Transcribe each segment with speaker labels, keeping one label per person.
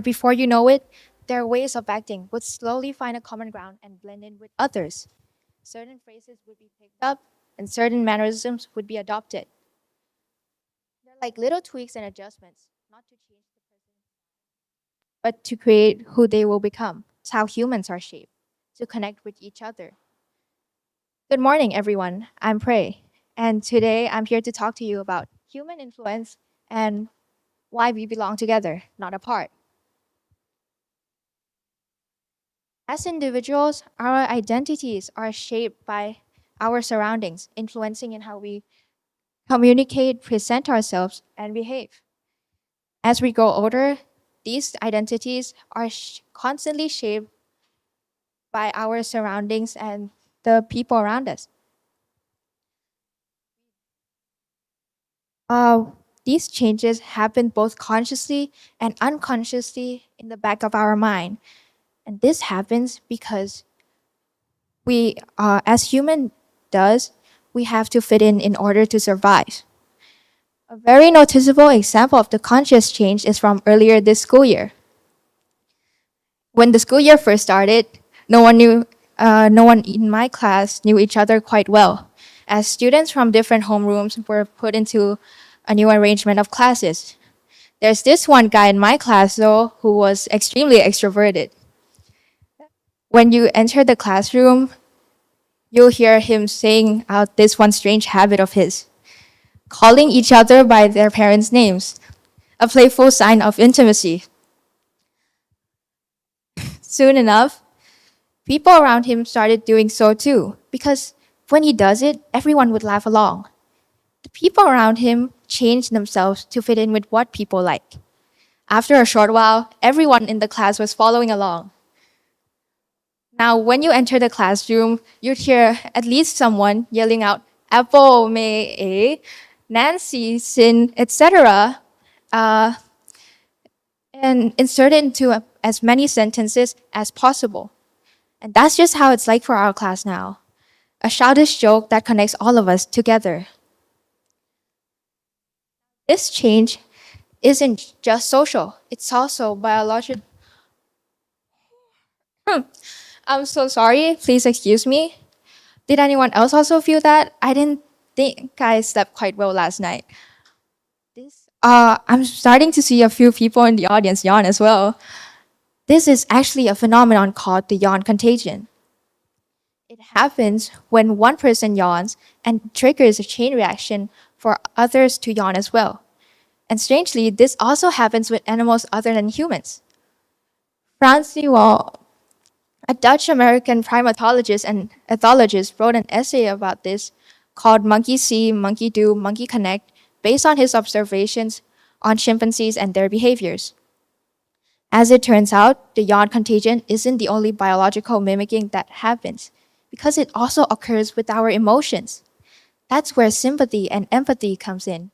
Speaker 1: But before you know it, their ways of acting would slowly find a common ground and blend in with others. Certain phrases would be picked up, and certain mannerisms would be adopted. They're like little tweaks and adjustments, not to change the person, but to create who they will become. It's how humans are shaped, to connect with each other. Good morning, everyone. I'm Prey, and today I'm here to talk to you about human influence and why we belong together, not apart. As individuals, our identities are shaped by our surroundings, influencing in how we communicate, present ourselves, and behave. As we grow older, these identities are constantly shaped by our surroundings and the people around us. Uh, these changes happen both consciously and unconsciously in the back of our mind. And this happens because as human does, we have to fit in order to survive. A very noticeable example of the conscious change is from earlier this school year. When the school year first started, no one in my class knew each other quite well, as students from different homerooms were put into a new arrangement of classes. There's this one guy in my class, though, who was extremely extroverted. When you enter the classroom, you'll hear him saying out this one strange habit of his, calling each other by their parents' names, a playful sign of intimacy. Soon enough, people around him started doing so too, because when he does it, everyone would laugh along. The people around him changed themselves to fit in with what people like. After a short while, everyone in the class was following along. Now, when you enter the classroom, you'd hear at least someone yelling out, Apple, May, A, Nancy, Sin, etc., and insert it into as many sentences as possible. And that's just how it's like for our class now. A childish joke that connects all of us together. This change isn't just social, it's also biological. I'm so sorry, please excuse me. Did anyone else also feel that? I didn't think I slept quite well last night. I'm starting to see a few people in the audience yawn as well. This is actually a phenomenon called the yawn contagion. It happens when one person yawns and triggers a chain reaction for others to yawn as well. And strangely, this also happens with animals other than humans. Frans de Waal, a Dutch American primatologist and ethologist, wrote an essay about this called Monkey See, Monkey Do, Monkey Connect, based on his observations on chimpanzees and their behaviors. As it turns out, the yawn contagion isn't the only biological mimicking that happens, because it also occurs with our emotions. That's where sympathy and empathy comes in.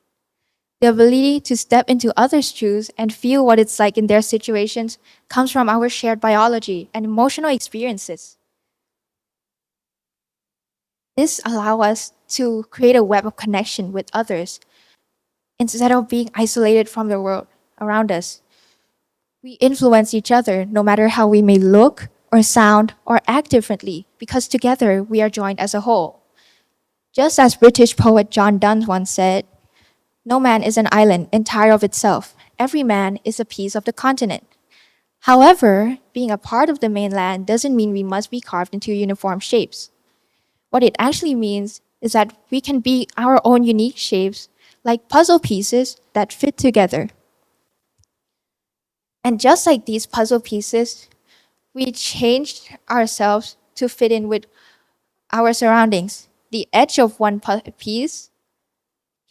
Speaker 1: The ability to step into others' shoes and feel what it's like in their situations comes from our shared biology and emotional experiences. This allows us to create a web of connection with others instead of being isolated from the world around us. We influence each other no matter how we may look or sound or act differently, because together we are joined as a whole. Just as British poet John Donne once said, no man is an island entire of itself. Every man is a piece of the continent. However, being a part of the mainland doesn't mean we must be carved into uniform shapes. What it actually means is that we can be our own unique shapes, like puzzle pieces that fit together. And just like these puzzle pieces, we changed ourselves to fit in with our surroundings. The edge of one piece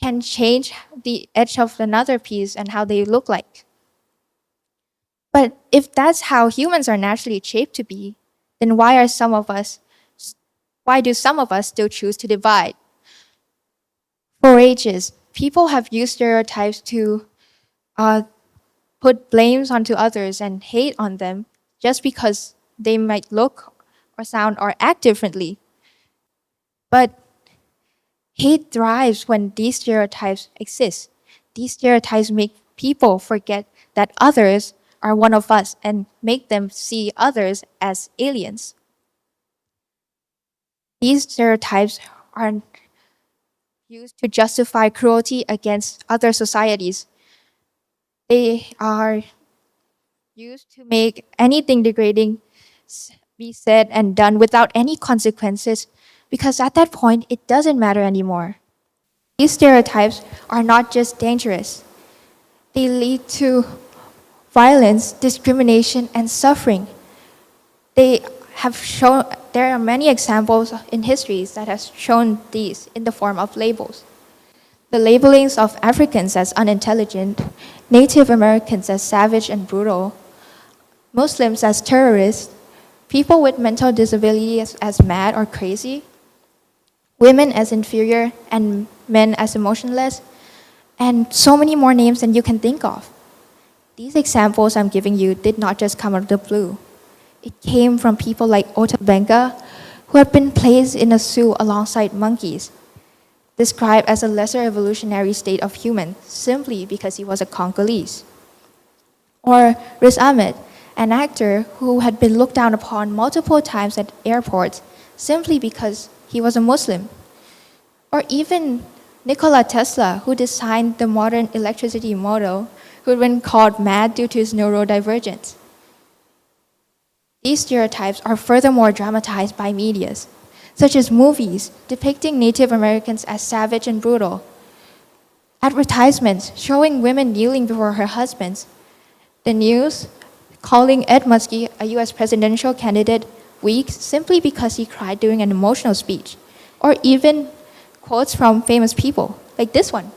Speaker 1: can change the edge of another piece and how they look like. But if that's how humans are naturally shaped to be, then why do some of us still choose to divide? For ages, people have used stereotypes to put blames onto others and hate on them just because they might look or sound or act differently. But hate thrives when these stereotypes exist. These stereotypes make people forget that others are one of us and make them see others as aliens. These stereotypes are used to justify cruelty against other societies. They are used to make anything degrading be said and done without any consequences because at that point it doesn't matter anymore. These stereotypes are not just dangerous, they lead to violence, discrimination, and suffering. They have shown there are many examples in histories that have shown these in the form of labels. The labelings of Africans as unintelligent, Native Americans as savage and brutal, Muslims as terrorists, people with mental disabilities as mad or crazy, women as inferior, and men as emotionless, and so many more names than you can think of. These examples I'm giving you did not just come out of the blue. It came from people like Ota Benga, who had been placed in a zoo alongside monkeys, described as a lesser evolutionary state of human simply because he was a Congolese. Or Riz Ahmed, an actor who had been looked down upon multiple times at airports simply because he was a Muslim. Or even Nikola Tesla, who designed the modern electricity motor, who had been called mad due to his neurodivergence. These stereotypes are furthermore dramatized by medias, such as movies depicting Native Americans as savage and brutal, advertisements showing women kneeling before her husbands, the news calling Ed Muskie, a US presidential candidate, weak simply because he cried during an emotional speech, or even quotes from famous people, like this one.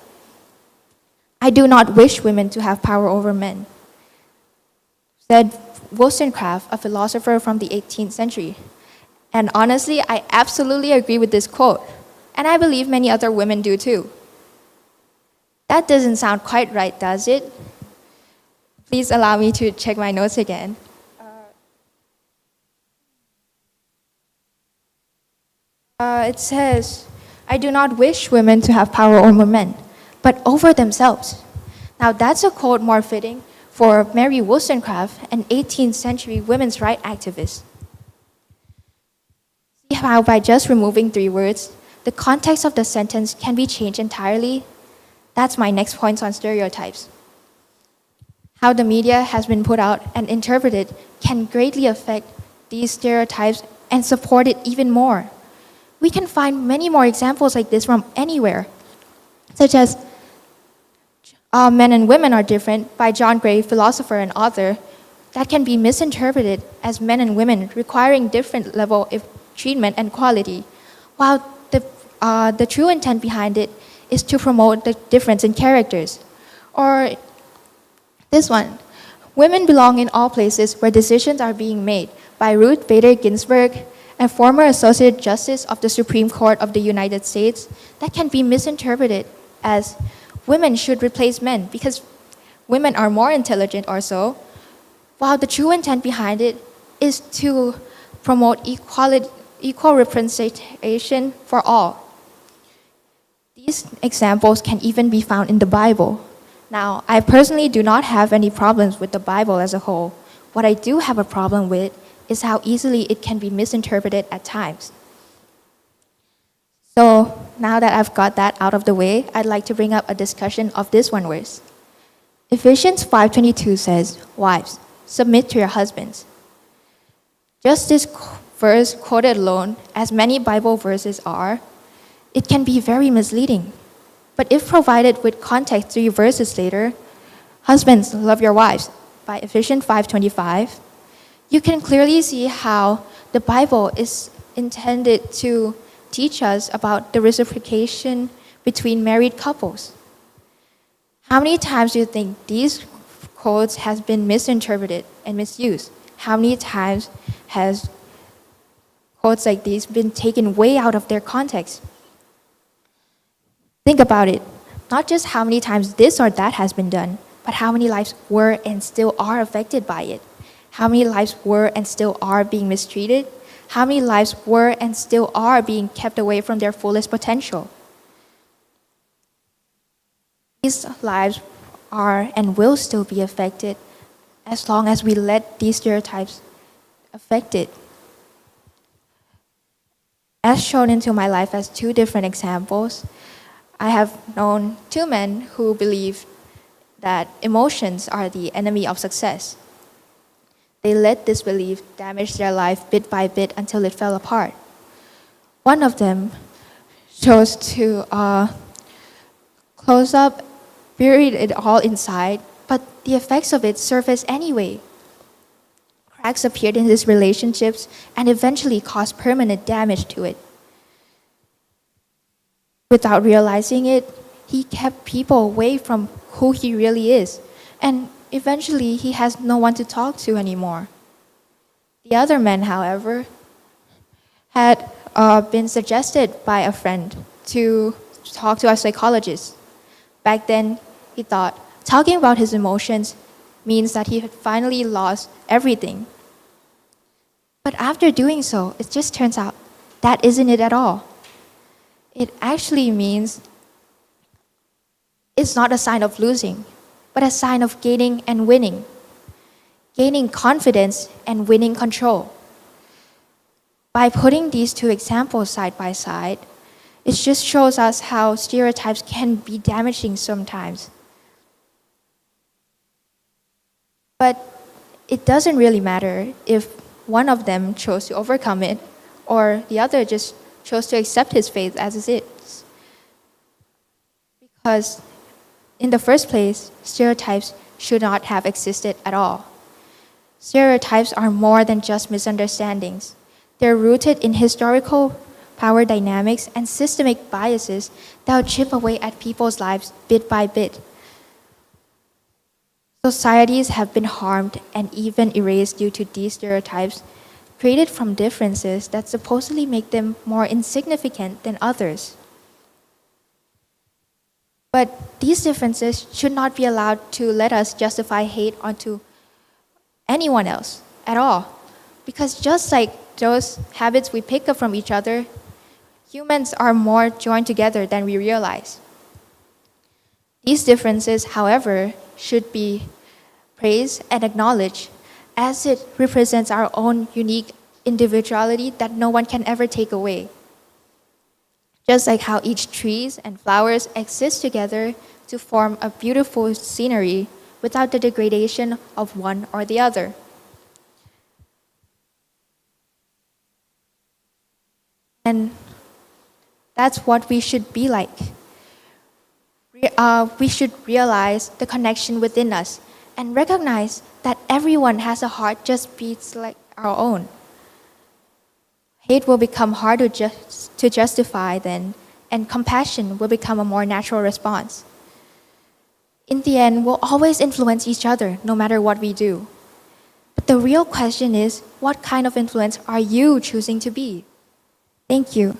Speaker 1: I do not wish women to have power over men, said Wollstonecraft, a philosopher from the 18th century. And honestly, I absolutely agree with this quote, and I believe many other women do too. That doesn't sound quite right, does it? Please allow me to check my notes again. It says, I do not wish women to have power over men, but over themselves. Now that's a quote more fitting for Mary Wollstonecraft, an 18th century women's rights activist. See how by just removing 3 words, the context of the sentence can be changed entirely? That's my next point on stereotypes. How the media has been put out and interpreted can greatly affect these stereotypes and support it even more. We can find many more examples like this from anywhere, such as Men and Women Are Different by John Gray, philosopher and author, that can be misinterpreted as men and women requiring different level of treatment and quality, while the true intent behind it is to promote the difference in characters. Or this one, Women Belong in All Places Where Decisions Are Being Made by Ruth Bader Ginsburg, a former Associate Justice of the Supreme Court of the United States, that can be misinterpreted as women should replace men because women are more intelligent or so, while the true intent behind it is to promote equal representation for all. These examples can even be found in the Bible. Now, I personally do not have any problems with the Bible as a whole. What I do have a problem with is how easily it can be misinterpreted at times. So now that I've got that out of the way, I'd like to bring up a discussion of this one verse. Ephesians 5:22 says, Wives, submit to your husbands. Just this verse quoted alone, as many Bible verses are, it can be very misleading. But if provided with context 3 verses later, Husbands, love your wives, by Ephesians 5:25, you can clearly see how the Bible is intended to teach us about the reciprocation between married couples. How many times do you think these quotes has been misinterpreted and misused? How many times has quotes like these been taken way out of their context? Think about it. Not just how many times this or that has been done, but how many lives were and still are affected by it. How many lives were and still are being mistreated? How many lives were and still are being kept away from their fullest potential? These lives are and will still be affected as long as we let these stereotypes affect it. As shown into my life as two different examples, I have known two men who believe that emotions are the enemy of success. They let this belief damage their life bit by bit until it fell apart. One of them chose to close up, buried it all inside, but the effects of it surfaced anyway. Cracks appeared in his relationships and eventually caused permanent damage to it. Without realizing it, he kept people away from who he really is, and eventually he has no one to talk to anymore. The other man, however, had been suggested by a friend to talk to a psychologist. Back then, he thought talking about his emotions means that he had finally lost everything. But after doing so, it just turns out that isn't it at all. It actually means it's not a sign of losing, but a sign of gaining and winning, gaining confidence and winning control. By putting these two examples side by side, it just shows us how stereotypes can be damaging sometimes. But it doesn't really matter if one of them chose to overcome it or the other just chose to accept his fate as it is. Because in the first place, stereotypes should not have existed at all. Stereotypes are more than just misunderstandings. They're rooted in historical power dynamics and systemic biases that will chip away at people's lives bit by bit. Societies have been harmed and even erased due to these stereotypes created from differences that supposedly make them more insignificant than others. But these differences should not be allowed to let us justify hate onto anyone else at all. Because just like those habits we pick up from each other, humans are more joined together than we realize. These differences, however, should be praised and acknowledged as it represents our own unique individuality that no one can ever take away. Just like how each trees and flowers exist together to form a beautiful scenery without the degradation of one or the other. And that's what we should be like. We should realize the connection within us and recognize that everyone has a heart just beats like our own. Hate will become hard to justify then, and compassion will become a more natural response. In the end, we'll always influence each other no matter what we do. But the real question is, what kind of influence are you choosing to be? Thank you.